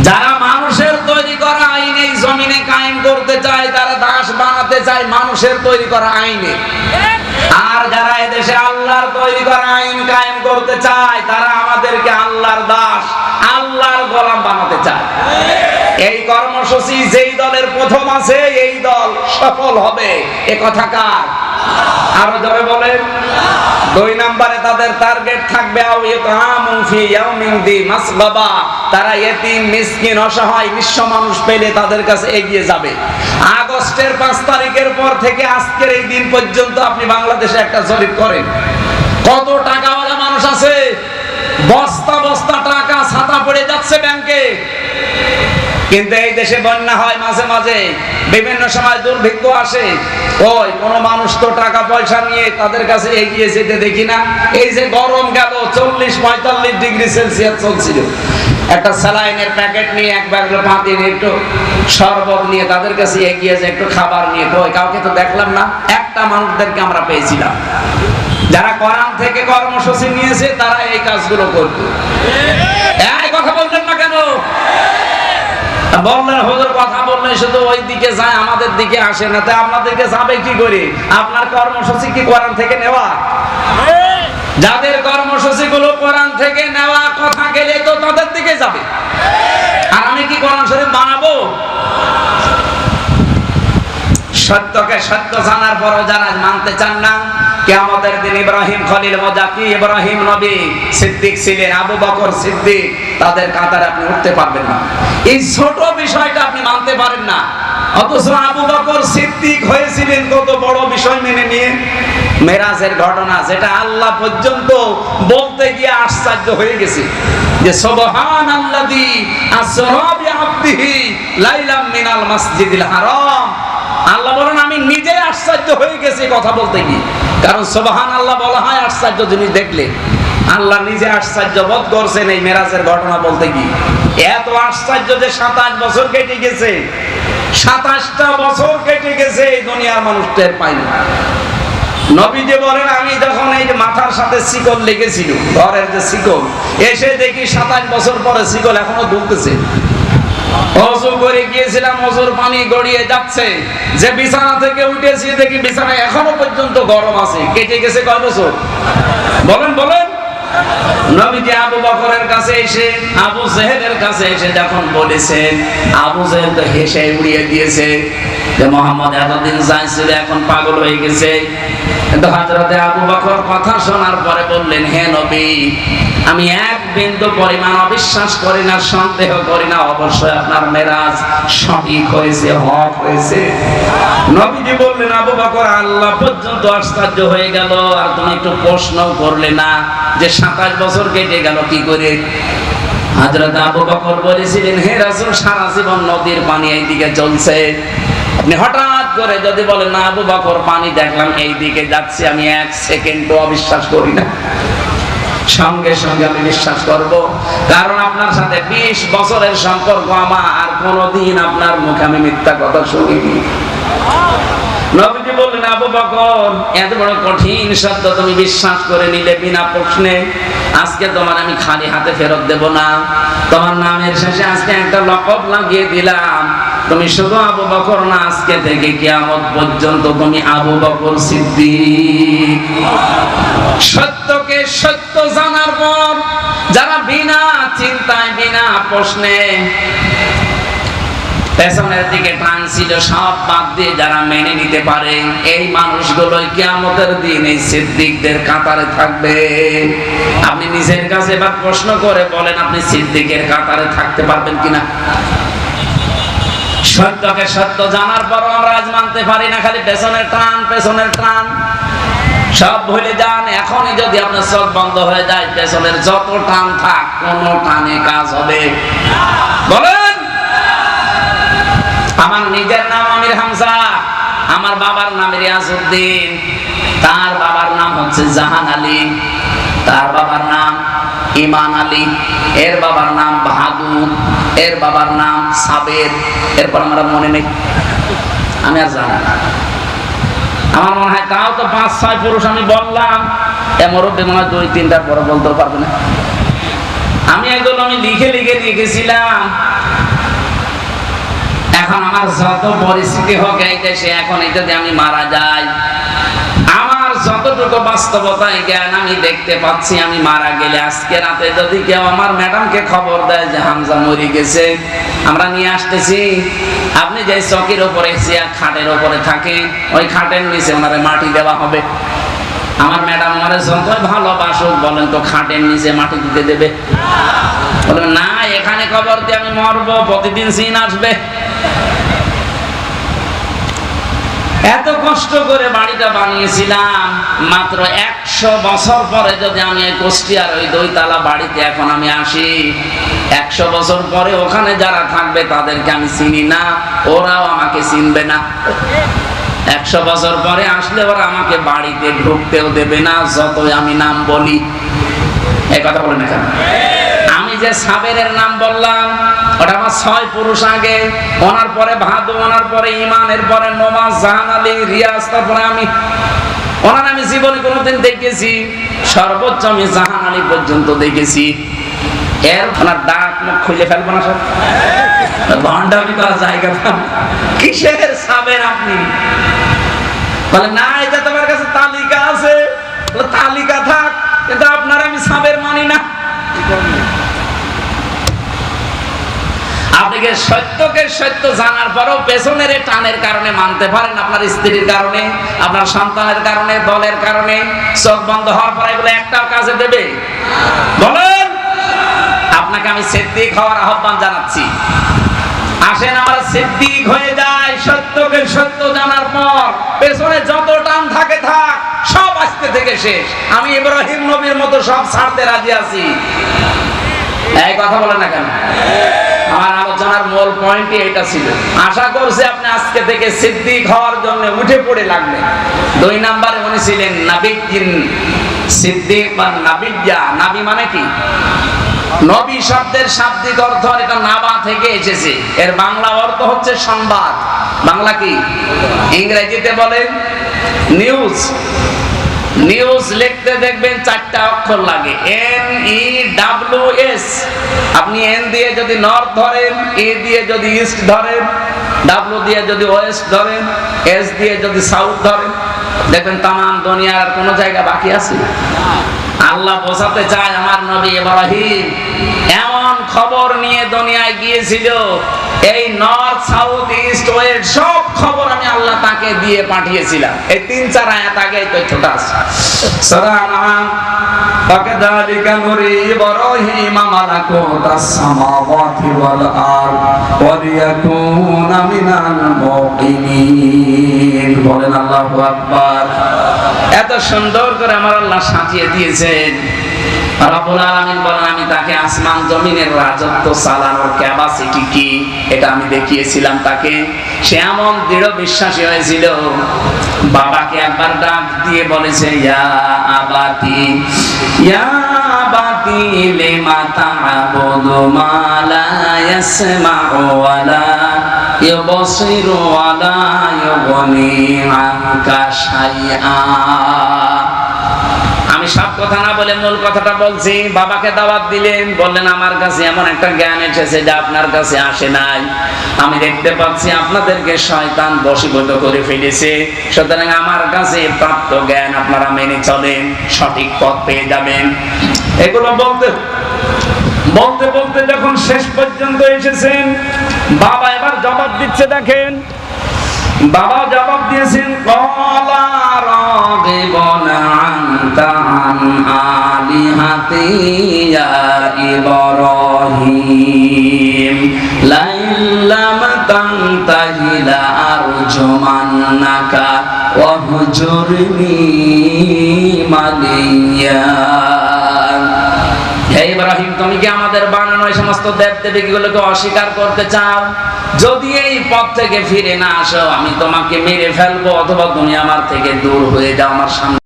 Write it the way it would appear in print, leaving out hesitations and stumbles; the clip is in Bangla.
যারা মানুষের তৈরি করা আইন এই জমিনে কায়েম করতে চায়, তারা দাস বানাতে চায় মানুষের তৈরি করা আইনে। আর যারা এদেশে আল্লাহর তৈরি করা আইন কায়েম করতে চায়, তারা আমাদেরকে আল্লাহর দাস, আল্লাহর গোলাম বানাতে চায়। এই কর্মসূচি যেই দলের প্রথম আছে, এই দল সফল হবে। এ কথা কার? আরো জোরে বলেন। 2 নম্বরে তাদের টার্গেট থাকবে তারা এতিম, মিসকিন, অসহায়, নিঃস্ব মানুষ পেলে তাদের কাছে এগিয়ে যাবে। আগস্টের 5 তারিখের পর থেকে আজকের এই দিন পর্যন্ত আপনি বাংলাদেশে একটা জরিপ করেন, কত টাকাওয়ালা মানুষ আছে, বস্তা বস্তা টাকা ছাতা পড়ে যাচ্ছে ব্যাংকে। কিন্তু এই দেশে বন্যা হয় মাঝে মাঝে, বিভিন্ন সময় দুর্ভিক্ষ আসে, ওই কোন মানুষ তো টাকা পয়সা নিয়ে তাদের কাছে এগিয়ে যেতে দেখি না। এই যে গরম গেল, 40-45 ডিগ্রি সেলসিয়াস চলছিল, একটা স্যালাইনের প্যাকেট নিয়ে, একবার পাতি নিয়ে, একটু শরবত নিয়ে তাদের কাছে এগিয়ে যে একটু খাবার নিয়ে, কই কাউকে তো দেখলাম না। একটা মানুষদেরকে আমরা পেয়েছিলাম, যারা কোরআন থেকে কর্মসূচি নিয়েছে, তারা এই কাজগুলো করবে। এই কথা বললেন না কেন? বললেন হুজুর কথা বললেন শুধু ওই দিকে যায়, আমাদের দিকে আসে না। তাই আপনাদেরকে যাবে কি করে? আপনার কর্মসূচি কি কোরআন থেকে নেওয়া? যাদের কর্মসূচি গুলো কোরআন থেকে নেওয়া, কথা গেলে তো তাদের দিকে যাবে। আর আমি কি কোরআন শরীফ বানাবো? সত্যকে সত্য জানার পরও যারা মানতে চান না, কিয়ামতের দিন ইব্রাহিম খলিল মুজাক্কি, ইব্রাহিম নবী, সিদ্দিক ছিলেন, আবু বকর সিদ্দিক, তাদের কাতারে আপনি উঠতে পারবেন না। এই ছোট বিষয়টা আপনি মানতে পারেন না, অথচ আবু বকর সিদ্দিক হয়েছিলেন কত বড় বিষয় মেনে নিয়ে। মেরাজের ঘটনা, যেটা আল্লাহ পর্যন্ত বলতে গিয়ে আশ্চর্য হয়ে গেছে, যে সুবহানাল্লাযী আসরা বিআবদিহি লাইলাম মিনাল মাসজিদিল হারাম। আল্লাহ বলেন আমি নিজে আশ্চর্য হয়ে গেছি কথা বলতে গিয়ে। কারণ সুবহানাল্লাহ বলা হয় আশ্চর্য জিনিস দেখলে। আল্লাহ নিজে আশ্চর্য বোধ করছেন এই মেরাজের ঘটনা বলতে গিয়ে। এত আশ্চর্য যে 27 বছর কেটে গেছে, 27টা বছর কেটে গেছে, এই দুনিয়ার মানুষ টের পায়নি। নবীজি বলেন আমি যখন এই যে মাথার সাথে শিকল লেগেছিল, ঘরের যে শিকল, এসে দেখি 27 বছর পরে শিকল এখনো দুলতেছে। ওযু করে গিয়েছিলাম, ওযুর পানি গড়িয়ে যাচ্ছে, যে বিছানা থেকে উঠেছি দেখি বিছানা এখনো পর্যন্ত গরম আছে। কেটে গেছে কয় বছর? বলেন বলেন। নবীজি আবু বকরের কাছে এসে, আবু জেহেলের কাছে এসে যখন বলেছেন, আবু জেহেল তো হেসে উড়িয়ে দিয়েছে যে মুহাম্মদ এতদিন চাইছিল, এখন পাগল হয়ে গেছে। কিন্তু হযরতে আবু বকর কথা শোনার পরে বললেন, হে নবী, আমি এক বিন্দু পরিমাণ অবিশ্বাস করি না, সন্দেহ করি না, অবশ্যই আপনার মেরাজ সঠিক হয়েছে, হক হয়েছে। নবীজি বললেন, আবু বকর আল্লাহ পর্যন্ত আশ্চর্য হয়ে গেল, আর তুমি একটু প্রশ্ন করলে না যে 27 বছর কেটে গেল কি করে? হযরত আবু বকর বলেছিলেন, হে রাসূল, সারা জীবন নদীর পানি এইদিকে চলছে, আপনি হঠাৎ করে যদি বলেন না আবু বকর পানি দেখলাম এই দিকে যাচ্ছে, আমি 1 সেকেন্ডও অবিশ্বাস করি না, সঙ্গে সঙ্গে আমি বিশ্বাস করব। কারণ আপনার সাথে 20 বছরের সম্পর্ক আমার, আর কোনদিন আপনার মুখে আমি মিথ্যা কথা শুনিনি। নবীজি বললেন, আবু বকর এত বড় কঠিন সত্য তুমি বিশ্বাস করে নিলে বিনা প্রশ্নে, আজকে তোমার আমি খালি হাতে ফেরত দেব না। তোমার নামের শেষে আজকে একটা লকব লাগিয়ে দিলাম, তুমি শুধু আবু বকর না, আজকে থেকে কিয়ামত পর্যন্ত তুমি আবু বকর সিদ্দিক। সত্যকে সত্য জানার পর যারা বিনা চিন্তায়, বিনা প্রশ্নে পেছনের দিকে টান ছিল, সব বাদ দিয়ে যারা মেনে নিতে পারে, এই মানুষগুলোই কিয়ামতের দিন এই সিদ্দিকদের কাতারে থাকবে। আপনি নিজের কাছে এবার প্রশ্ন করে বলেন, আপনি সিদ্দিকের কাতারে থাকতে পারবেন কিনা? সত্যকে সত্য জানার পরও আমরা আজ মানতে পারি না, খালি পেছনের টান, পেছনের টান। সব ভুলে যান। এখনই যদি আপনার চোখ বন্ধ হয়ে যায়, পেছনের যত টান থাক, কোন টানে কাজ হবে? বলেন। আমার নিজের নাম আমির হামজা, আমার বাবার নাম রিয়াজউদ্দিন, তার বাবার নাম হচ্ছে জাহান আলী, তার বাবার নাম ইমান আলী, এর বাবার নাম বাহাদুর, এর বাবার নাম সাবের। এরপর আমার মনে নেই, আমি আর জানি না। আমার মনে হয় তাও তো 5-6 পুরুষ আমি বললাম, এমরও মনে হয় 2-3টার পরে বলতেও পারবে না। আমি এগুলো লিখে লিখে লিখেছিলাম, এখন আমার যত পরিস্থিতি হোক এই দেশে, এখন এই যদি আমি মারা যাই, আমার যতটুকু বাস্তবতায় জ্ঞান আমি দেখতে পাচ্ছি, আমি মারা গেলে আজকে রাতে যদি কেউ আমার ম্যাডামকে খবর দেয় যে হামজা মরে গেছে, আমরা নিয়ে আসতেছি, আপনি যে চকির উপরে খাটের উপরে থাকে, ওই খাটের নিচে ওনারে মাটি দেওয়া হবে। আমার ম্যাডাম আমার যতই ভালোবাসুক, বলেন তো খাটের নিচে মাটি দিতে দেবে? বলবেন না, এখানে কবর দিয়ে আমি মরবো, প্রতিদিন সিন আসবে। এত কষ্ট করে বাড়িটা বানিয়েছিলাম, মাত্র 100 বছর পরে যদি আমি এই কুষ্টিয়ার ওই 2 তলা বাড়িতে এখন আমি আসি, 100 বছর পরে ওখানে যারা থাকবে তাদেরকে আমি চিনি না, ওরাও আমাকে চিনবে না। 100 বছর পরে আসলে ওরা আমাকে বাড়িতে ঢুকতেও দেবে না, যতই আমি নাম বলি। এই কথা বলেন কেন? আমি যে সাবেরের নাম বললাম, ওটা আমার 6 পুরুষ আগে, ওনার পরে ভাদু, ওনার পরে ইমান, এর পরে নমাজ, জাহান আলী, রিয়াজ, তারপরে আমি। ওনার আমি জীবনে কোনোদিন দেখেছি, সর্বোচ্চ আমি জাহান আলী পর্যন্ত দেখেছি। এর ওনার দাঁত মুখ খুলে ফেলবো না, সব ভণ্ডামি করার জায়গা পান। কিসের সাবের আপনি? বলে না, এটা তোমার কাছে তালিকা আছে। তালিকা থাক, কিন্তু আপনার আমি সাবের মানি না। আপনি সত্যকে সত্য জানার পরও পেছনের টানের কারণে মানতে পারেন, আপনার স্ত্রীর কারণে, আপনার সন্তানের কারণে, দলের কারণে, চোখ বন্ধ হওয়ার পর এগুলো একটাও কাজে দেবে? বলেন। আপনাকে আমি সিদ্দিক হওয়ার আহ্বান জানাচ্ছি। আসেন আমরা সিদ্দিক হয়ে যাই, সত্যকে সত্য জানার পর পেছনে যত টান থাকে থাক, সব আজকে থেকে শেষ। আমি ইব্রাহিম নবীর মতো সব ছাড়তে রাজি আছি। এই কথা বলেন না কেন? আমার আলোচনার মূল পয়েন্টই এটা ছিল। আশা করছি আপনি আজকে থেকে সিদ্দিক হওয়ার জন্য উঠে পড়ে লাগবেন। 2 নম্বরে উনি ছিলেন নাবিয়্যিন সিদ্দিক বা নাবিয়্যা। নাবী মানে কি? নবী শব্দের শাব্দিক অর্থ, এটা নাবা থেকে এসেছে, এর বাংলা অর্থ হচ্ছে সংবাদ। বাংলা কি? ইংরেজিতে বলেন নিউজ। নিউজ লিখতে দেখবেন 4টা অক্ষর লাগে, NEWS। আপনি এন দিয়ে যদি নর্থ ধরেন, এ দিয়ে যদি ইস্ট ধরেন, ডাব্লু দিয়ে যদি ওয়েস্ট ধরেন, এস দিয়ে যদি সাউথ ধরেন, দেখবেন তামাম দুনিয়ার আর কোনো জায়গা বাকি আছে? আল্লাহ বোঝাতে চায় আমার নবী ইব্রাহিম এমন খবর নিয়ে দুনিয়ায় গিয়েছিল, এই নর্থ সাউথ ইস্ট ওয়েস্ট সব খবর আমি আল্লাহ তাকে দিয়ে পাঠিয়েছিলাম। এই 3-4 আয়াত আগে এই তথ্যটা আছে। সূরা আনআম, ফাকাযালিকা নুরি ইব্রাহিম মালাকুতাস সামাওয়াতি ওয়াল আরদ ওয়া লিয়াকুনা মিনাল মুকিনিন। বলেন আল্লাহু আকবার। এত সুন্দর করে আমার আল্লাহ সাজিয়ে দিয়েছেন। রব্বুল আলামিন বলেন, আমি তাকে আসমান জমিনের রাজত্ব চালানোর ক্যাপাসিটি কি এটা আমি দেখিয়েছিলাম তাকে। সে এমন দৃঢ় বিশ্বাসী হয়েছিল, বাবাকে একবার ডাক দিয়ে বলেছে, ইয়া আবাতি ইয়া আবাতি লিমা তা'বুদু মা লা ইয়াসমা'ু ওয়া লা ইউবসিরু ওয়া লা ইউগনি আনকা শাইআ। আমি সব কথা না বলে মূল কথাটা বলছি। বাবাকে দাওয়াত দিলেন, বললেন আমার কাছে এমন একটা জ্ঞান এসেছে যা আপনার কাছে আসে নাই। আমি দেখতে পাচ্ছি আপনাদেরকে শয়তান বশীভূত করে ফেলেছে, সুতরাং আমার কাছে প্রাপ্ত জ্ঞান আপনারা মেনে চলেন, সঠিক পথ পেয়ে যাবেন। এগুলো বলতে বলতে বলতে যখন শেষ পর্যন্ত এসেছেন, বাবা এবার জবাব দিচ্ছে। দেখেন বাবা জবাব দিয়েছেন, ক্বালা রাগিবুন আনতা আন আলিহাতি ইয়া ইব্রাহিম লাইল্লাম তানতাহি লা আরজুমান্নাকা ওয়াহজুরনি মালিয়া। হে ইব্রাহিম, তুমি কি আমাদের বানানো এই সমস্ত দেব-দেবীগুলোকে অস্বীকার করতে চাও? যদি এই পথ থেকে ফিরে না আসো, আমি তোমাকে মেরে ফেলবো, অথবা তুমি আমার থেকে দূর হয়ে যাও, আমার সামনে